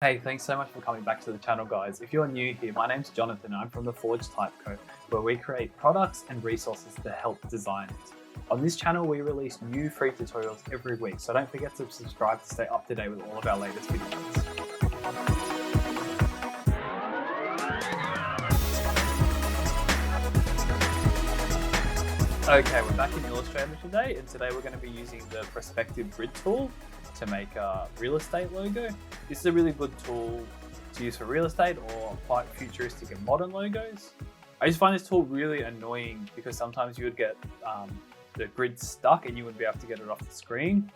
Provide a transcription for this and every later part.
Hey, thanks so much for coming back to the channel, guys. If you're new here, my name's Jonathan and I'm from the Forge Typeco, where we create products and resources to help designers. On this channel, we release new free tutorials every week, so don't forget to subscribe to stay up to date with all of our latest videos. Okay, we're back in Illustrator today, and today we're going to be using the Perspective Grid tool to make a real estate logo. This is a really good tool to use for real estate or quite futuristic and modern logos. I just find this tool really annoying because sometimes you would get the grid stuck and you wouldn't be able to get it off the screen.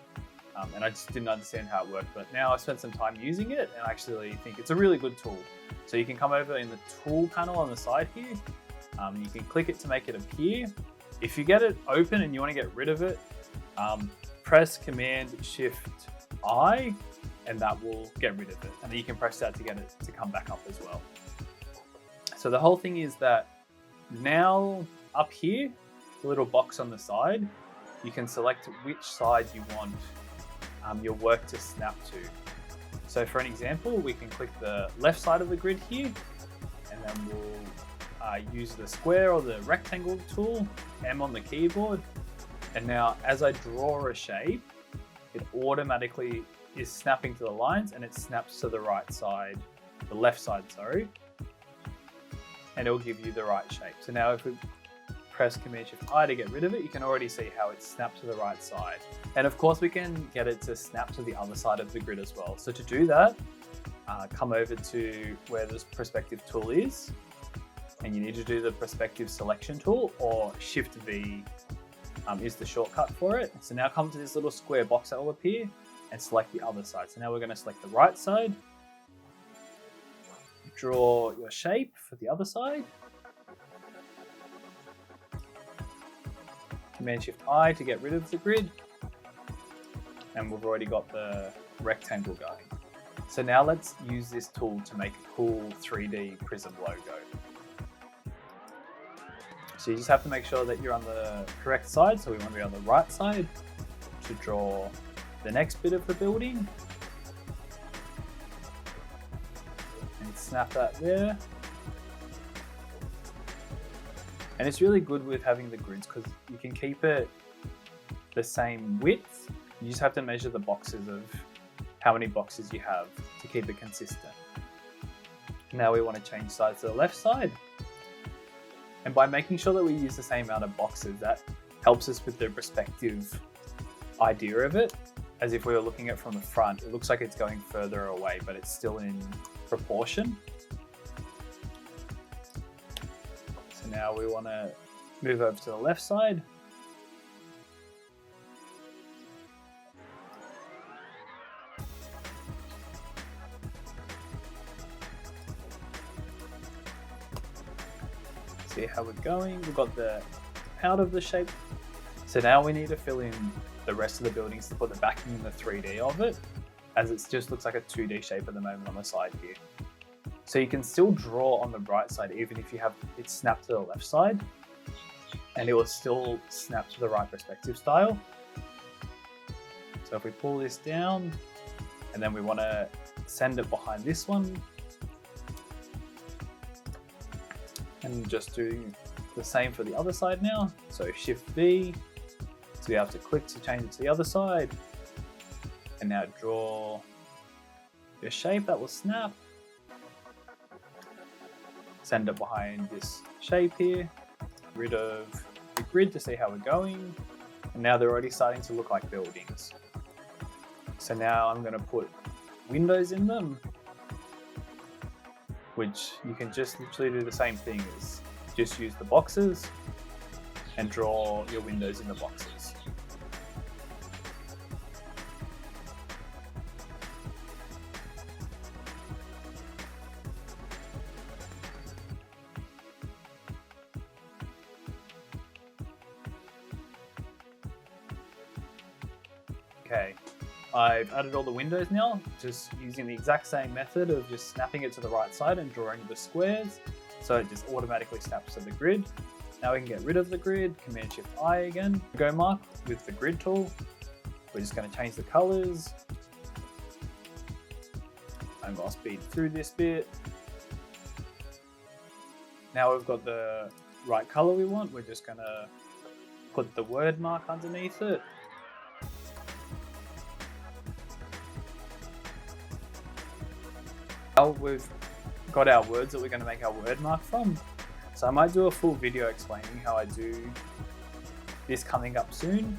And I just didn't understand how it worked, but now I've spent some time using it and I actually think it's a really good tool. So you can come over in the tool panel on the side here. You can click it to make it appear. If you get it open and you want to get rid of it, press Command-Shift-I and that will get rid of it. And then you can press that to get it to come back up as well. So the whole thing is that now up here, the little box on the side, you can select which side you want your work to snap to. So for an example, we can click the left side of the grid here, and then we'll use the square or the rectangle tool, M on the keyboard. And now as I draw a shape, it automatically is snapping to the lines and it snaps to the right side, the left side, sorry. And it'll give you the right shape. So now if we press Command-Shift-I to get rid of it, you can already see how it snapped to the right side. And of course we can get it to snap to the other side of the grid as well. So to do that, come over to where this perspective tool is, and you need to do the perspective selection tool, or Shift-V is the shortcut for it. So now come to this little square box that will appear and select the other side. So now we're going to select the right side, draw your shape for the other side, Command-Shift-I to get rid of the grid, and we've already got the rectangle going. So now let's use this tool to make a cool 3D prism logo. So you just have to make sure that you're on the correct side. So we want to be on the right side to draw the next bit of the building. And snap that there. And it's really good with having the grids because you can keep it the same width. You just have to measure the boxes of how many boxes you have to keep it consistent. Now we want to change sides to the left side. And by making sure that we use the same amount of boxes, that helps us with the perspective idea of it. As if we were looking at it from the front, it looks like it's going further away, but it's still in proportion. So now we want to move over to the left side. See how we're going. We've got the out of the shape. So now we need to fill in the rest of the buildings to put the backing in the 3D of it, as it just looks like a 2D shape at the moment on the side here. So you can still draw on the right side even if you have it snapped to the left side, and it will still snap to the right perspective style. So if we pull this down, and then we want to send it behind this one, and just do the same for the other side now. So Shift-V, so you have to click to change it to the other side. And now draw your shape that will snap. Send it behind this shape here. Rid of the grid to see how we're going. And now they're already starting to look like buildings. So now I'm going to put windows in them, which you can just literally do the same thing as just use the boxes and draw your windows in the boxes. Okay, I've added all the windows now, just using the exact same method of just snapping it to the right side and drawing the squares. So it just automatically snaps to the grid. Now we can get rid of the grid, Command-Shift-I again. Go mark with the grid tool. We're just going to change the colors. I'm gonna speed through this bit. Now we've got the right color we want, we're just gonna put the word mark underneath it. Now we've got our words that we're going to make our word mark from. So I might do a full video explaining how I do this coming up soon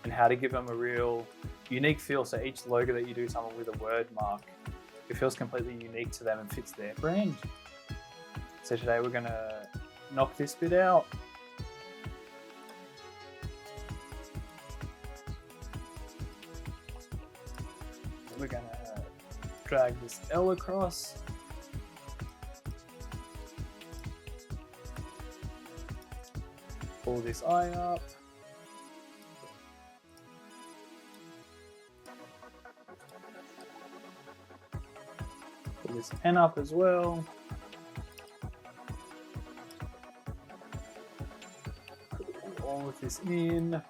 and how to give them a real unique feel. So each logo that you do someone with a word mark, it feels completely unique to them and fits their brand. So today we're going to knock this bit out. We're going to drag this L across. Pull this I up. Pull this N up as well. Put all of this in.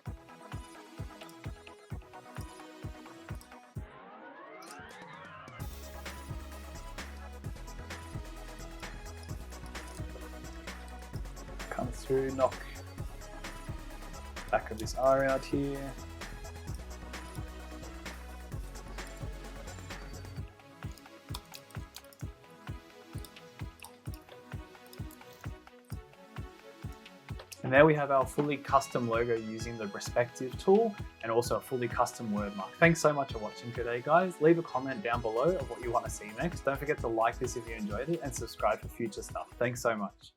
Come through, knock back of this R out here. And there we have our fully custom logo using the Perspective tool and also a fully custom word mark. Thanks so much for watching today, guys. Leave a comment down below of what you want to see next. Don't forget to like this if you enjoyed it and subscribe for future stuff. Thanks so much.